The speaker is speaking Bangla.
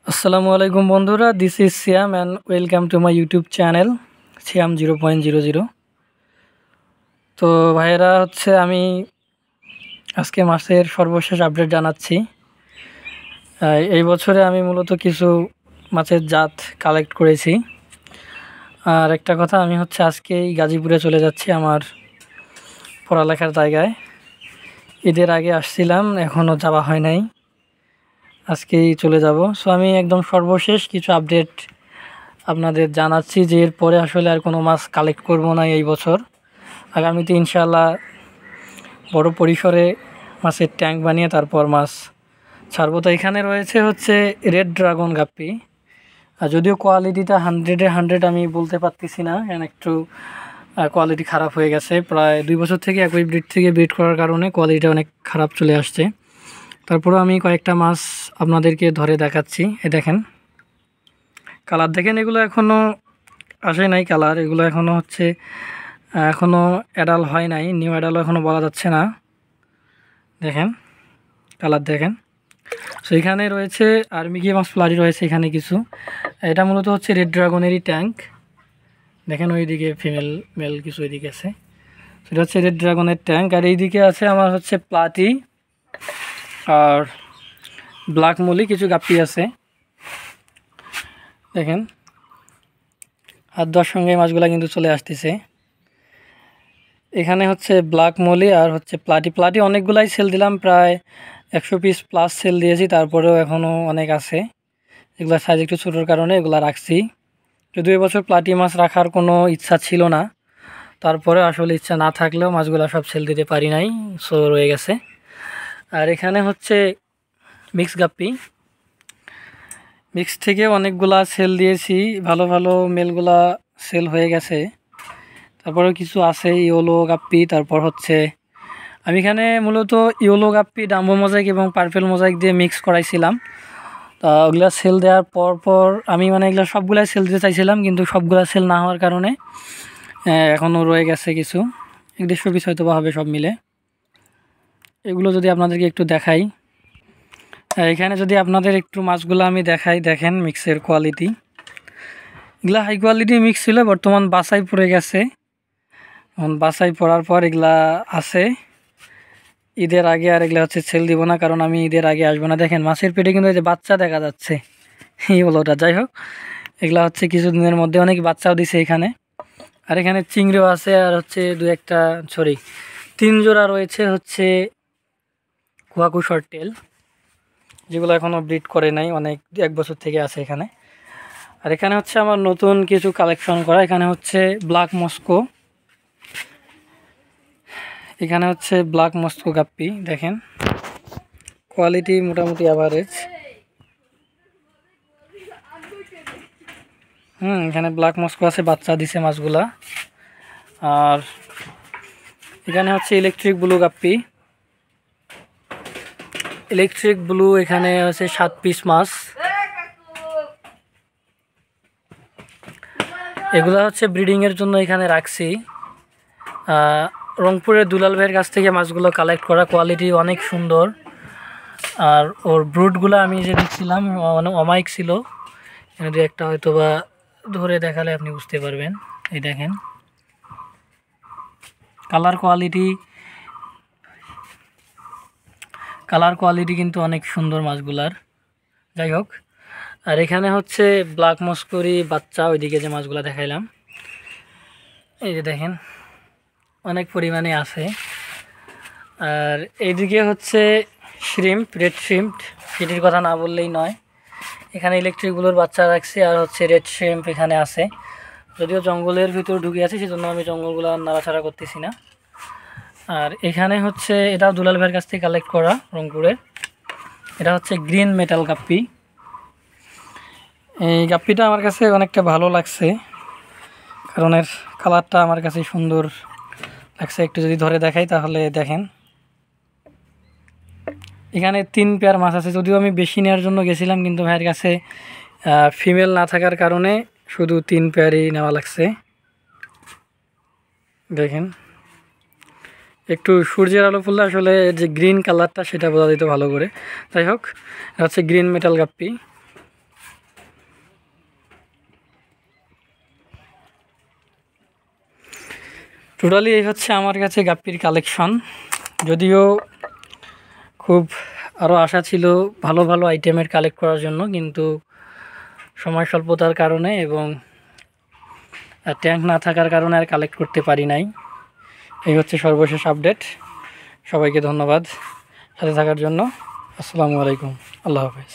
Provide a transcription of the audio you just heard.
আসসালামু আলাইকুম বন্ধুরা, this is Siyam and welcome to my YouTube channel Siyam 0.00। তো ভাইয়েরা আমি আজকে মাসের সর্বশেষ আপডেট জানাচ্ছি। এই বছরে আমি মূলত কিছু মাছের জাত কালেক্ট করেছি। আর একটা কথা, আমি আজকেই গাজীপুরে চলে যাচ্ছি আমার পড়ালেখার জায়গায়। ঈদের আগে আসছিলাম, এখনও যাওয়া হয় নাই, আজকেই চলে যাব। সো আমি একদম সর্বশেষ কিছু আপডেট আপনাদের জানাচ্ছি যে এরপরে আসলে আর কোনো মাছ কালেক্ট করব না এই বছর। আগামীতে ইনশাআল্লাহ বড় পরিসরে মাছের ট্যাঙ্ক বানিয়ে তারপর মাছ ছাড়বো। তো এখানে রয়েছে রেড ড্রাগন গাপ্পি। আর যদিও কোয়ালিটিটা 100-এ 100 আমি বলতে পারতেছি না, কারণ একটু কোয়ালিটি খারাপ হয়ে গেছে। প্রায় 2 বছর থেকে একই ব্রিড থেকে ব্রিড করার কারণে কোয়ালিটিটা অনেক খারাপ চলে আসছে। তারপরেও আমি কয়েকটা মাছ আপনাদেরকে ধরে দেখাচ্ছি। এ দেখেন, কালার দেখেন, এগুলো এখনও আসে নাই কালার, এগুলো এখনও অ্যাডাল হয় নাই, নিউ অ্যাডালও এখনও বলা যাচ্ছে না। দেখেন কালার দেখেন। সো এখানে রয়েছে আর মিকি মাছ ফ্লারি রয়েছে এখানে কিছু। এটা মূলত রেড ড্রাগনেরই ট্যাঙ্ক। দেখেন ওইদিকে ফিমেল মেল কিছু ওইদিকে আছে, সেটা রেড ড্রাগনের ট্যাঙ্ক। আর এইদিকে আছে আমার প্লাটি আর ব্ল্যাক মলি, কিছু গাপ্পি আছে দেখেন। আর দর সঙ্গে মাছগুলা কিন্তু চলে আসতেছে। এখানে ব্ল্যাক মলি আর প্লাটি অনেকগুলাই সেল দিলাম, প্রায় 100 পিস প্লাস সেল দিয়েছি। তারপরেও এখনও অনেক আছে, এগুলো সাইজ একটু ছোটোর কারণে এগুলো রাখছি। যদিও এবছর প্লাটি মাছ রাখার কোনো ইচ্ছা ছিল না, তারপরে আসলে ইচ্ছা না থাকলেও মাছগুলো সব সেল দিতে পারি নাই, সো রয়ে গেছে। আর এখানে মিক্স গাপ্পি, মিক্স থেকে অনেকগুলা সেল দিয়েছি, ভালো ভালো মেলগুলা সেল হয়ে গেছে। তারপরে কিছু আছে ইয়োলো গাপ্পি। তারপর আমি এখানে মূলত ইয়োলো গাপ্পি, ডাম্বো মোজাইক এবং পার্পেল মোজাইক দিয়ে মিক্স করাইছিলাম। তা ওগুলা সেল দেওয়ার পর আমি এগুলো সবগুলাই সেল দিতে চাইছিলাম, কিন্তু সবগুলা সেল না হওয়ার কারণে এখনও রয়ে গেছে কিছু, 150 পিস হয়তো বা হবে সব মিলে। এগুলো যদি আপনাদেরকে একটু দেখাই, এখানে যদি আপনাদের একটু মাছগুলো আমি দেখাই, দেখেন মিক্সের কোয়ালিটি। এগুলা হাই কোয়ালিটি মিক্স ছিল, বর্তমান বাছাই পড়ে গেছে। এখন বাছাই পড়ার পর এগুলা আছে। ঈদের আগে আর এগুলো সেল দিব না, কারণ আমি ঈদের আগে আসবো না। দেখেন মাছের পেটে কিন্তু এই যে বাচ্চা দেখা যাচ্ছে, এই হলো ওটা। যাই হোক, এগুলা কিছুদিনের মধ্যে অনেক বাচ্চাও দিছে এখানে। আর এখানে চিংড়িও আছে, আর 3 জোড়া রয়েছে কুয়াকু শর্ট টেল, যেগুলো এখনও ব্রিড করে নাই, অনেক 1 বছর থেকে আছে এখানে। আর এখানে আমার নতুন কিছু কালেকশন করা। এখানে ব্ল্যাক মস্কো, এখানে ব্ল্যাক মস্কো গাপ্পি। দেখেন কোয়ালিটি মোটামুটি অ্যাভারেজ। এখানে ব্ল্যাক মস্কো আছে, বাচ্চা দিছে মাছগুলা। আর এখানে ইলেকট্রিক ব্লু গাপ্পি, ইলেকট্রিক ব্লু। এখানে 7 পিস মাছ। এগুলা ব্রিডিংয়ের জন্য এখানে রাখছি। রংপুরের দুলাল ভাইয়ের কাছ থেকে মাছগুলো কালেক্ট করা, কোয়ালিটি অনেক সুন্দর। আর ওর ব্রুডগুলো আমি যে দেখছিলাম অমাইক ছিল, এখানে দু একটা হয়তো বা ধরে দেখালে আপনি বুঝতে পারবেন। এই দেখেন কালার কোয়ালিটি কিন্তু অনেক সুন্দর মাছগুলার। যাই হোক, আর এখানে ব্ল্যাক মস্করি বাচ্চা, ওইদিকে যে মাছগুলো দেখাইলাম, এই যে দেখেন অনেক পরিমাণে আছে। আর এইদিকে শ্রিম্প, রেড শ্রিম্প, সেটির কথা না বললেই নয়। এখানে ইলেকট্রিকগুলোর বাচ্চা রাখছি, আর রেড শ্রিম্প এখানে আছে। যদিও জঙ্গলের ভিতর ঢুকে আছে, সেজন্য আমি জঙ্গলগুলো নাড়াচাড়া করতেছি না। আর এখানে এটাও দুলাল ভাইয়ের কাছ থেকে কালেক্ট করা, রংপুরের। এটা গ্রিন মেটাল গাপ্পি। এই গাপ্পিটা আমার কাছে অনেকটা ভালো লাগছে, কারণ এর কালারটা আমার কাছে সুন্দর লাগছে। একটু যদি ধরে দেখাই তাহলে দেখেন, এখানে 3 পেয়ার মাছ আছে। যদিও আমি বেশি নেওয়ার জন্য গেছিলাম, কিন্তু ভাইয়ের কাছে ফিমেল না থাকার কারণে শুধু 3 পেয়ারই নেওয়া লাগছে। দেখেন একটু সূর্যের আলো পড়লে আসলে যে গ্রিন কালারটা সেটা বোঝা যেত ভালো করে। যাই হোক, এটা গ্রিন মেটাল গাপ্পি। টোটালি এই হচ্ছে আমার কাছে গাপ্পির কালেকশন। যদিও খুব আরও আশা ছিল ভালো ভালো আইটেমের কালেক্ট করার জন্য, কিন্তু সময় স্বল্পতার কারণে এবং ট্যাঙ্ক না থাকার কারণে আর কালেক্ট করতে পারি নাই। এই হচ্ছে সর্বশেষ আপডেট। সবাইকে ধন্যবাদ সাথে থাকার জন্য। আসসালামু আলাইকুম, আল্লাহ হাফেজ।